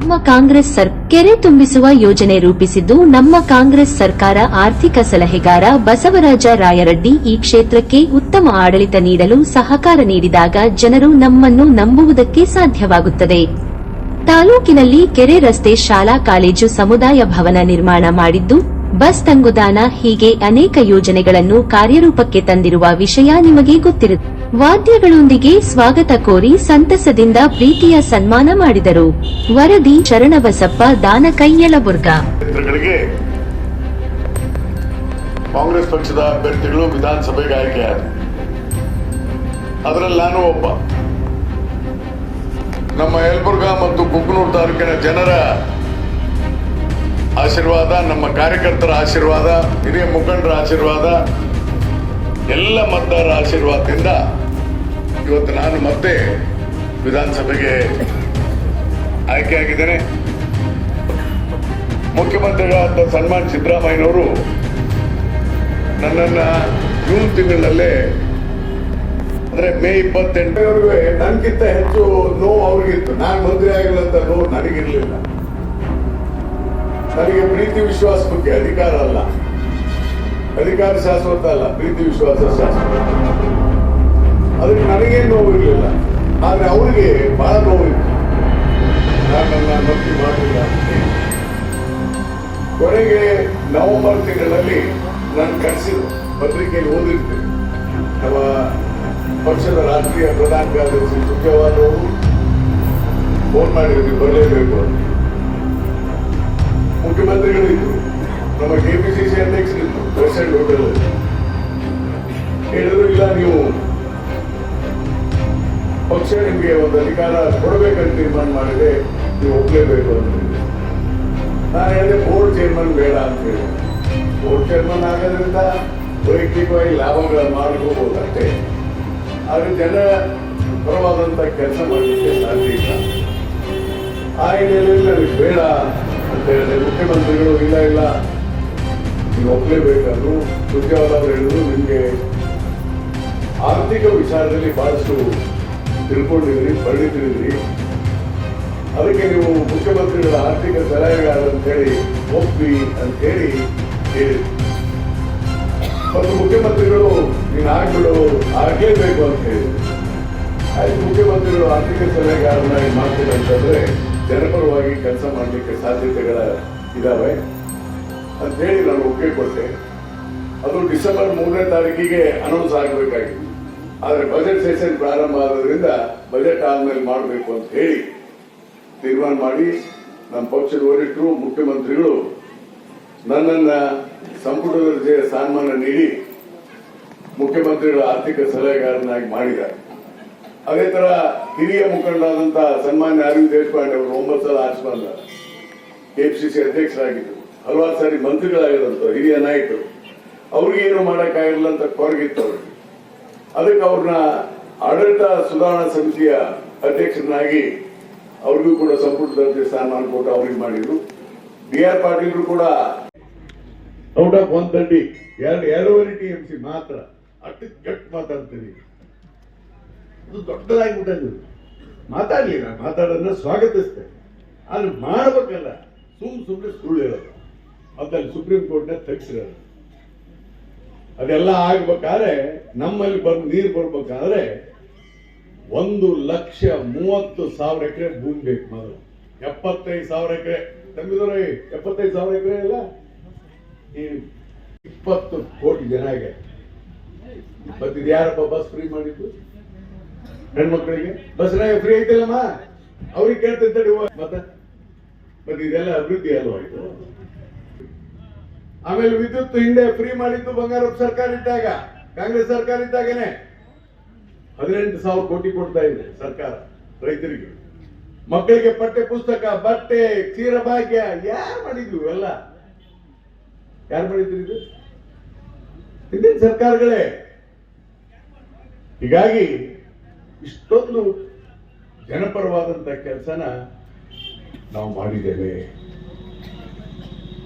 ನಮ್ಮ ಕಾಂಗ್ರೆಸ್ ಕೆರೆ ತುಂಬಿಸುವ ಯೋಜನೆ ರೂಪಿಸಿದ್ದು ನಮ್ಮ ಕಾಂಗ್ರೆಸ್ ಸರ್ಕಾರ ಆರ್ಥಿಕ ಸಲಹೆಗಾರ ಬಸವರಾಜ ರಾಯರಡ್ಡಿ ಈ ಕ್ಷೇತ್ರಕ್ಕೆ ಉತ್ತಮ ಆಡಳಿತ ನೀಡಲು ಸಹಕಾರ ನೀಡಿದಾಗ ಜನರು ನಮ್ಮನ್ನು ನಂಬುವುದಕ್ಕೆ ಸಾಧ್ಯವಾಗುತ್ತದೆ. ತಾಲೂಕಿನಲ್ಲಿ ಕೆರೆ, ರಸ್ತೆ, ಶಾಲಾ, ಕಾಲೇಜು, ಸಮುದಾಯ ಭವನ ನಿರ್ಮಾಣ ಮಾಡಿದ್ದು, ಬಸ್ ತಂಗುದಾಣ ಹೀಗೆ ಅನೇಕ ಯೋಜನೆಗಳನ್ನು ಕಾರ್ಯರೂಪಕ್ಕೆ ತಂದಿರುವ ವಿಷಯ ನಿಮಗೆ ಗೊತ್ತಿರುತ್ತದೆ. ವಾದ್ಯಗಳೊಂದಿಗೆ ಸ್ವಾಗತ ಕೋರಿ ಸಂತಸದಿಂದ ಪ್ರೀತಿಯ ಸನ್ಮಾನ ಮಾಡಿದರು. ವರದಿ ಶರಣಬಸಪ್ಪ ದಾನಕೈ ಯಲಬುರ್ಗ. ಕಾಂಗ್ರೆಸ್ ಪಕ್ಷದ ಅಭ್ಯರ್ಥಿಗಳು ವಿಧಾನಸಭೆಗೆ ಆಯ್ಕೆಯಾದ ಅದರಲ್ಲಿ ನಾನು ಒಬ್ಬ. ನಮ್ಮ ಯಲಬುರ್ಗ ಮತ್ತು ಕುಕನೂರು ತಾಲೂಕಿನ ಜನರ ಆಶೀರ್ವಾದ, ನಮ್ಮ ಕಾರ್ಯಕರ್ತರ ಆಶೀರ್ವಾದ, ಹಿರಿಯ ಮುಖಂಡರ ಆಶೀರ್ವಾದ, ಎಲ್ಲ ಮತದಾರರ ಆಶೀರ್ವಾದದಿಂದ ಇವತ್ತು ನಾನು ಮತ್ತೆ ವಿಧಾನಸಭೆಗೆ ಆಯ್ಕೆಯಾಗಿದ್ದೇನೆ. ಮುಖ್ಯಮಂತ್ರಿಗಳಾದ ಸನ್ಮಾನ್ ಸಿದ್ದರಾಮಯ್ಯನವರು ನನ್ನನ್ನು ಜೂನ್ ತಿಂಗಳಿನಲ್ಲೇ ಅಂದ್ರೆ ಮೇ 28 ನನ್ಗಿಂತ ಹೆಚ್ಚು ನೋವು ಅವ್ರಿಗಿತ್ತು. ನಾನು ಮಂತ್ರಿ ಆಗಿಲ್ಲ ಅಂತ ನೋವು ನನಗಿರ್ಲಿಲ್ಲ. ನನಗೆ ಪ್ರೀತಿ ವಿಶ್ವಾಸ ಮುಖ್ಯ, ಅಧಿಕಾರ ಅಲ್ಲ. ಅಧಿಕಾರ ಶಾಶ್ವತ ಅಲ್ಲ, ಪ್ರೀತಿ ವಿಶ್ವಾಸ ಶಾಶ್ವತ. ಅದಕ್ಕೆ ನನಗೇನು ನೋವು ಇರಲಿಲ್ಲ, ಆದ್ರೆ ಅವರಿಗೆ ಬಹಳ ನೋವಿತ್ತು. ನಾನು ನನ್ನ ಮಂತ್ರಿ ಮಾಡಲಿಲ್ಲ. ಕೊನೆಗೆ ನವೆಂಬರ್ ತಿಂಗಳಲ್ಲಿ ನಾನು ಕಳಿಸಿದ್ರು, ಪತ್ರಿಕೆಯಲ್ಲಿ ಓದಿರ್ತೀನಿ. ನಮ್ಮ ಪಕ್ಷದ ರಾಷ್ಟ್ರೀಯ ಪ್ರಧಾನ ಕಾರ್ಯದರ್ಶಿ ಸುಖವಾದ ಅವರು ಫೋನ್ ಮಾಡಿದ್ರು, ಬರಲೇಬೇಕು ಅಂತ. ಮುಖ್ಯಮಂತ್ರಿಗಳಿದ್ರು, ನಮ್ಮ ಕೆಪಿಸಿಸಿ ಅಧ್ಯಕ್ಷರಿದ್ರು, ಪ್ರೆಸಿಡೆಂಟ್ ಹೋಟೆಲ್ ಹೇಳಿದ್ರು, ಇಲ್ಲ ನೀವು ಪಕ್ಷ ನಿಮಗೆ ಒಂದು ಅಧಿಕಾರ ಕೊಡಬೇಕಂತ ತೀರ್ಮಾನ ಮಾಡಿದೆ, ನೀವು ಒಪ್ಲೇಬೇಕು ಅಂತ. ನಾನು ಹೇಳಿದೆ ಬೋರ್ಡ್ ಚೇರ್ಮನ್ ಬೇಡ ಅಂತ ಹೇಳಿ. ಬೋರ್ಡ್ ಚೇರ್ಮನ್ ಆಗೋದ್ರಿಂದ ವೈಯಕ್ತಿಕವಾಗಿ ಲಾಭಗಳನ್ನು ಮಾಡ್ಕೋಬಹುದು ಅಷ್ಟೇ, ಆದ್ರೆ ಜನ ಪರವಾದಂತ ಕೆಲಸ ಮಾಡಲಿಕ್ಕೆ ಸಾಧ್ಯ ಇಲ್ಲ. ಆ ಹಿನ್ನೆಲೆಯಲ್ಲಿ ನನಗೆ ಬೇಡ ಅಂತ ಹೇಳಿದೆ. ಮುಖ್ಯಮಂತ್ರಿಗಳು ಇಲ್ಲ ನೀವು ಒಪ್ಲೇಬೇಕಾದ್ರು. ಸುರ್ಜೇವಾಲ ಅವರು ಹೇಳಿದ್ರು, ನಿಮಗೆ ಆರ್ಥಿಕ ವಿಚಾರದಲ್ಲಿ ಬಹಳಷ್ಟು ತಿಳ್ಕೊಂಡಿದ್ರಿ, ಪಡೆದಿದ್ರಿ, ಅದಕ್ಕೆ ನೀವು ಮುಖ್ಯಮಂತ್ರಿಗಳ ಆರ್ಥಿಕ ಸಲಹೆಗಾರ ಅಂತ ಹೇಳಿ ಒಪ್ಪಿ ಅಂತ ಹೇಳಿ ಹೇಳಿದ್ರು. ಮತ್ತು ಮುಖ್ಯಮಂತ್ರಿಗಳು ನೀನು ಆಗ್ಬಿಡು, ಆಗಲೇಬೇಕು ಅಂತ ಹೇಳಿದ್ರು. ಆಯ್ತು, ಮುಖ್ಯಮಂತ್ರಿಗಳು ಆರ್ಥಿಕ ಸಲಹೆಗಾರನಾಗಿ ಮಾಡ್ತಾರೆ ಅಂತಂದ್ರೆ ಜನಪರವಾಗಿ ಕೆಲಸ ಮಾಡಲಿಕ್ಕೆ ಸಾಧ್ಯತೆಗಳ ಇದಾವೆ ಅಂತ ಹೇಳಿ ನಾನು ಒಪ್ಪಿಗೆ ಕೊಟ್ಟೆ. ಅದು ಡಿಸೆಂಬರ್ 3ನೇ ತಾರೀಕಿಗೆ ಅನೌನ್ಸ್ ಆಗಬೇಕಾಗಿತ್ತು. ಆದರೆ ಬಜೆಟ್ ಸೆಷನ್ ಪ್ರಾರಂಭ ಆಗೋದ್ರಿಂದ ಬಜೆಟ್ ಆದ್ಮೇಲೆ ಮಾಡಬೇಕು ಅಂತ ಹೇಳಿ ತೀರ್ಮಾನ ಮಾಡಿ ನಮ್ಮ ಪಕ್ಷದ ವರಿಷ್ಠರು, ಮುಖ್ಯಮಂತ್ರಿಗಳು ನನ್ನನ್ನ ಸಂಪುಟ ದರ್ಜೆಯ ಸ್ಥಾನಮಾನ ನೀಡಿ ಮುಖ್ಯಮಂತ್ರಿಗಳ ಆರ್ಥಿಕ ಸಲಹೆಗಾರನಾಗಿ ಮಾಡಿದ್ದಾರೆ. ಅದೇ ತರ ಹಿರಿಯ ಮುಖಂಡರಾದಂತ ಸನ್ಮಾನ್ಯ ಅರವಿಂದ್ ದೇಶಪಾಂಡೆ ಅವರು 9 ಸಲ ಆರಿಸಿ ಬಂದ ಕೆಪಿಸಿಸಿ ಅಧ್ಯಕ್ಷರಾಗಿದ್ದರು, ಹಲವಾರು ಸಾರಿ ಮಂತ್ರಿಗಳಾಗಿರುವಂತ ಹಿರಿಯ ನಾಯಕರು. ಅವ್ರಿಗೇನು ಮಾಡೋಕ್ಕಾಗಿಲ್ಲ ಅಂತ ಕೊರಗಿತ್ತವ್ರು. ಅದಕ್ಕೆ ಅವ್ರನ್ನ ಆಡಳಿತ ಸುಧಾರಣಾ ಸಮಿತಿಯ ಅಧ್ಯಕ್ಷರನ್ನಾಗಿ ಅವ್ರಿಗೂ ಕೂಡ ಸಂಪುಟ ದರ್ಜೆ ಸ್ಥಾನಮಾನ ಕೊಟ್ಟು ಅವ್ರಿಗೆ ಮಾಡಿದ್ರು. BR ಪಾಟೀಲ್ರು ಕೂಡ ಔಟ್ ಆಫ್ 130 2.5 TMC ಮಾತ್ರ ಅಷ್ಟು ಗಟ್ ಮಾತಾಡ್ತೀವಿ. ಅದು ದೊಡ್ಡದಾಗಿಬಿಟ್ಟಿದ್ರು. ಮಾತಾಡ್ಲಿಲ್ಲ, ಮಾತಾಡೋದನ್ನ ಸ್ವಾಗತಿಸ್ತೇವೆ, ಆದ್ರೆ ಮಾಡ್ಬೇಕಲ್ಲ. ಸುಮ್ಮನೆ ಸುಳ್ಳು ಹೇಳೋದು, ಅದ್ರಲ್ಲಿ ಸುಪ್ರೀಂ ಕೋರ್ಟ್ನ ತೆಗ್ಸಿರೋದು. ಅದೆಲ್ಲ ಆಗ್ಬೇಕಾದ್ರೆ ನಮ್ಮಲ್ಲಿ ನೀರು ಬರ್ಬೇಕಾದ್ರೆ 1,30,30,000 ಎಕರೆ ಭೂಮಿ ಬೇಕು. ಮೊದಲು 75,000 ಎಕರೆ ತಂಬಿದವ್ರೆ, 75,000 ಎಕರೆ ಅಲ್ಲ, 20 ಕೋಟಿ ಜನ ಇದೆ. ಮತ್ತೆ ಯಾರಪ್ಪ ಬಸ್ ಫ್ರೀ ಮಾಡಿದ್ದು ಹೆಣ್ಮಕ್ಳಿಗೆ? ಬಸ್ನಾಗ ಫ್ರೀ ಐತಿಲ್ಲಮ್ಮ, ಅವ್ರಿಗೆ ಕೇಳ್ತಿರ್ತಾರೆ. ಮತ್ತೆ ಇದೆಲ್ಲ ಅಭಿವೃದ್ಧಿ ಅಲ್ವಾ ಇದು? ಆಮೇಲೆ ವಿದ್ಯುತ್ ಹಿಂದೆ ಫ್ರೀ ಮಾಡಿದ್ದು ಬಂಗಾರಪ್ಪ ಸರ್ಕಾರ ಇದ್ದಾಗ, ಕಾಂಗ್ರೆಸ್ ಸರ್ಕಾರ ಇದ್ದಾಗೇನೆ 18,000 ಕೋಟಿ ಕೊಡ್ತಾ ಇದೆ ಸರ್ಕಾರ ರೈತರಿಗೆ. ಮಕ್ಕಳಿಗೆ ಪಠ್ಯ ಪುಸ್ತಕ, ಬಟ್ಟೆ, ಕ್ಷೀರ ಭಾಗ್ಯ ಯಾರು ಮಾಡಿದ್ವಿ? ಎಲ್ಲ ಯಾರು ಮಾಡಿದ್ರಿ? ಇದು ಹಿಂದಿನ ಸರ್ಕಾರಗಳೇ. ಹೀಗಾಗಿ ಇಷ್ಟೊಂದು ಜನಪರವಾದಂತ ಕೆಲಸನ ನಾವು ಮಾಡಿದ್ದೇವೆ.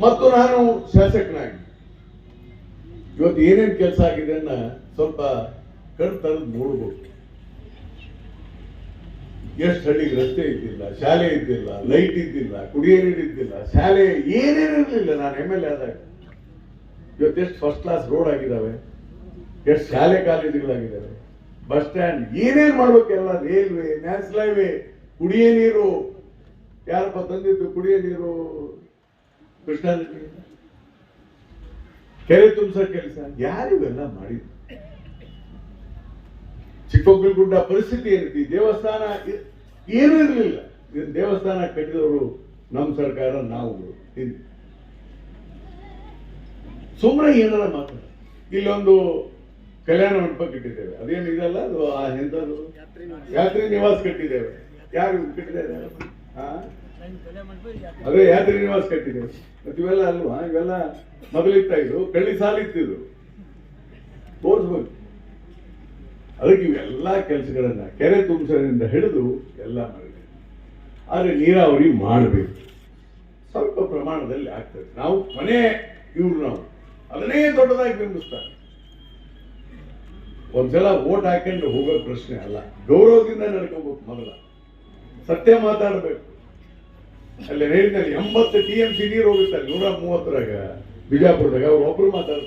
ಮತ್ತು ನಾನು ಶಾಸಕನಾಗಿ ಇವತ್ತು ಏನೇನು ಕೆಲಸ ಆಗಿದೆ ಅನ್ನ ಸ್ವಲ್ಪ ಕಣ್ ತೆಗೆದು ನೋಡ್ಬೋದು. ಎಷ್ಟು ಹಳ್ಳಿಗೆ ರಸ್ತೆ ಇದ್ದಿಲ್ಲ, ಶಾಲೆ ಇದ್ದಿಲ್ಲ, ಲೈಟ್ ಇದ್ದಿಲ್ಲ, ಕುಡಿಯೋ ನೀರು ಇದ್ದಿಲ್ಲ, ಶಾಲೆ ಏನೇನಿರಲಿಲ್ಲ ನಾನು MLA ಆದಾಗ. ಇವತ್ತು ಎಷ್ಟು ಫಸ್ಟ್ ಕ್ಲಾಸ್ ರೋಡ್ ಆಗಿದ್ದಾವೆ, ಎಷ್ಟು ಶಾಲೆ ಕಾಲೇಜುಗಳಾಗಿದ್ದಾವೆ, ಬಸ್ ಸ್ಟ್ಯಾಂಡ್, ಏನೇನ್ ಮಾಡ್ಬೇಕೆಲ್ಲ, ರೈಲ್ವೆ, ನ್ಯಾಷನಲ್ ಹೈವೇ, ಕುಡಿಯೋ ನೀರು. ಯಾರಪ್ಪ ತಂದಿದ್ದು ಕುಡಿಯೋ ನೀರು? ಕೃಷ್ಣಾ ನದಿ, ಕೆರೆ ತುಂಬಿಸೋ ಕೆಲಸ ಯಾರಿವೆಲ್ಲ ಮಾಡಿದ್ರು? ಚಿಕ್ಕಮಗಳೂರು ಪರಿಸ್ಥಿತಿ ಏನಿದೆ, ದೇವಸ್ಥಾನ ಏನೂ ಇರಲಿಲ್ಲ. ದೇವಸ್ಥಾನ ಕಟ್ಟಿದವರು ನಮ್ಮ ಸರ್ಕಾರ, ನಾವು ಸುಮ್ಮನೆ ಏನಾರ ಮಾತಾಡ. ಇಲ್ಲೊಂದು ಕಲ್ಯಾಣ ಮಂಟಪ ಕಟ್ಟಿದ್ದೇವೆ, ಅದೇನು ಇದಲ್ಲ, ಅದು ಎಂಥದ್ದು ಯಾತ್ರಿ ನಿವಾಸ ಕಟ್ಟಿದ್ದೇವೆ. ಯಾರು ಕಟ್ಟಿದ್ದಾರೆ? ಅದೇ ಯಾತ್ರಿ ನಿವಾಸ ಕಟ್ಟಿದ್ದೇವೆ. ಮತ್ತೆ ಇವೆಲ್ಲ ಅಲ್ವಾ? ಇವೆಲ್ಲ ಮೊದಲಿತ್ತ, ಇದು ಕಳ್ಳಿ ಸಾಲಿತ್ತಿದ್ರು, ತೋರಿಸ್ಬೇಕು. ಅದಕ್ಕೆ ಇವೆಲ್ಲ ಕೆಲಸಗಳನ್ನ ಕೆರೆ ತುಂಬಿಸೋದ್ರಿಂದ ಹಿಡಿದು ಎಲ್ಲ ಮಾಡಿದೆ. ಆದ್ರೆ ನೀರಾವರಿ ಮಾಡಬೇಕು, ಸ್ವಲ್ಪ ಪ್ರಮಾಣದಲ್ಲಿ ಆಗ್ತದೆ. ನಾವು ಮನೆ ಇವ್ರು ನಾವು ಅದನ್ನೇ ದೊಡ್ಡದಾಗಿ ಬಿಂಬಿಸ್ತಾರೆ. ಒಂದ್ಸಲ ಓಟ್ ಹಾಕೊಂಡು ಹೋಗೋ ಪ್ರಶ್ನೆ ಅಲ್ಲ, ಗೌರವದಿಂದ ನಡ್ಕೋಬೇಕು. ಮೊದಲ ಸತ್ಯ ಮಾತಾಡ್ಬೇಕು. ಅಲ್ಲಿ ರೈಲ್ನಲ್ಲಿ 80 TMC ನೀರು ಹೋಗುತ್ತಲ್ಲ, 130ರಾಗ ಬಿಜಾಪುರದಾಗ, ಅವ್ರು ಒಬ್ರು ಮಾತಾಡ್ತಾರೆ.